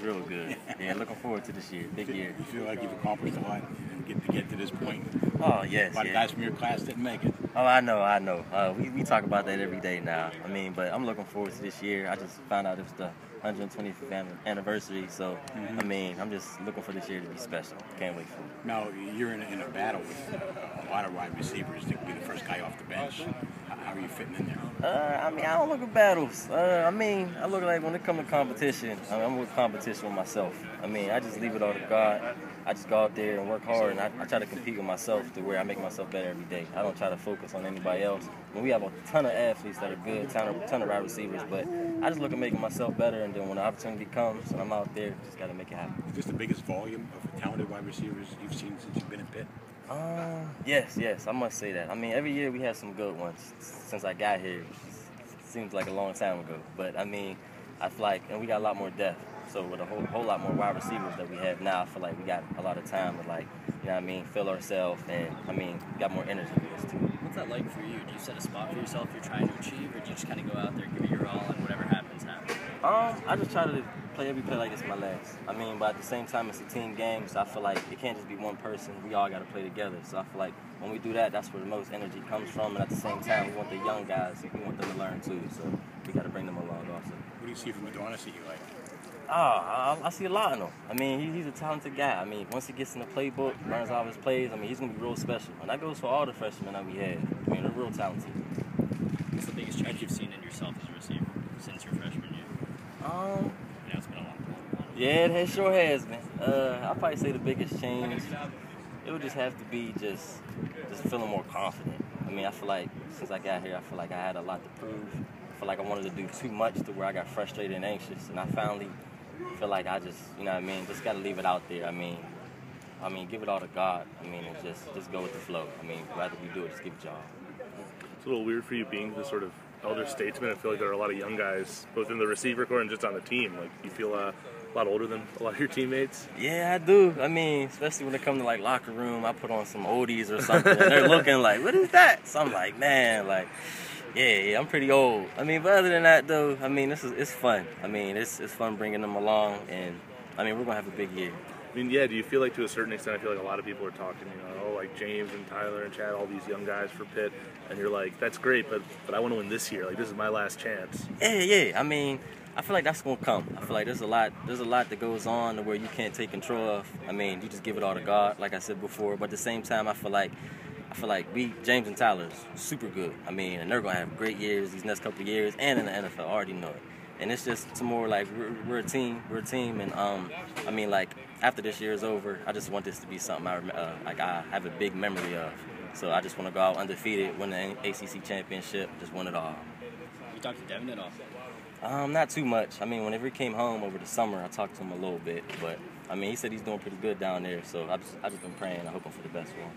feels real good. Yeah, looking forward to this year. Big year. You feel like you've accomplished a lot and get to this point? Oh, yes. A lot of guys from your class didn't make it. Oh, I know. We talk about that every day now. I mean, but I'm looking forward to this year. I just found out it's the 125th anniversary, so I mean, I'm just looking for this year to be special. Can't wait for it. Now, you're in a battle with a lot of wide receivers to be the first guy off the bench. How are you fitting in there? I mean, I don't look at battles. I mean, I look like when it comes to competition, I'm with competition with myself. I mean, I just leave it all to God. I just go out there and work hard, and I try to compete with myself to where I make myself better every day. I don't try to focus on anybody else. I mean, we have a ton of athletes that are good, ton of wide receivers, but I just look at making myself better, and then when the opportunity comes and I'm out there, just got to make it happen. Is this the biggest volume of talented wide receivers you've seen since you've been in Pitt? Yes, I must say that. I mean, every year we have some good ones since I got here. Seems like a long time ago, but I mean, I feel like, and we got a lot more depth. So with a whole lot more wide receivers that we have now, I feel like we got a lot of time to, like, you know what I mean, fill ourselves, and I mean, we got more energy with us too. What's that like for you? Do you set a spot for yourself you're trying to achieve, or do you just kind of go out there, give it your all, and whatever happens, happens? I just try to play every play like it's my last. I mean, but at the same time, it's a team game, so I feel like it can't just be one person. We all got to play together. So I feel like when we do that, that's where the most energy comes from. And at the same time, we want the young guys, we want them to learn too. So we got to bring them along also. What do you see from Adonis that you like? I see a lot in him. I mean, he's a talented guy. I mean, once he gets in the playbook, learns all his plays, I mean, he's going to be real special. And that goes for all the freshmen that we had. I mean, they're real talented. What's the biggest change you've seen in yourself as a receiver since your freshman year? It's been a long time. Yeah, it sure has been. I'll probably say the biggest change, it would just have to be just feeling more confident. I mean, I feel like since I got here, I feel like I had a lot to prove. I feel like I wanted to do too much to where I got frustrated and anxious, and I finally feel like I just, you know what I mean, just got to leave it out there. I mean, give it all to God. I mean, and just go with the flow. I mean, rather you do it, just give it your all. It's a little weird for you being the sort of elder statesman. I feel like there are a lot of young guys, both in the receiver corps and just on the team. Like, you feel a lot older than a lot of your teammates? Yeah, I do. I mean, especially when it comes to, like, locker room, I put on some oldies or something, and they're looking like, what is that? So I'm like, man, like, yeah, I'm pretty old. I mean, but other than that, though, I mean, it's fun. I mean, it's fun bringing them along, and, I mean, we're going to have a big year. I mean, yeah, do you feel like to a certain extent, I feel like a lot of people are talking, like James and Tyler and Chad, all these young guys for Pitt, and you're like, that's great, but I want to win this year. Like, this is my last chance. Yeah. I mean, I feel like that's going to come. I feel like there's a lot that goes on to where you can't take control of. I mean, you just give it all to God, like I said before, but at the same time, I feel like James and Tyler's super good. I mean, and they're going to have great years these next couple of years, and in the NFL, I already know it. And it's just some more like we're a team, and I mean, like, after this year is over, I just want this to be something I have a big memory of. So I just want to go out undefeated, win the ACC championship, just win it all. You talked to Devin at all? Not too much. I mean, whenever he came home over the summer, I talked to him a little bit, but I mean, he said he's doing pretty good down there. So I just been praying. I hoping for the best for him.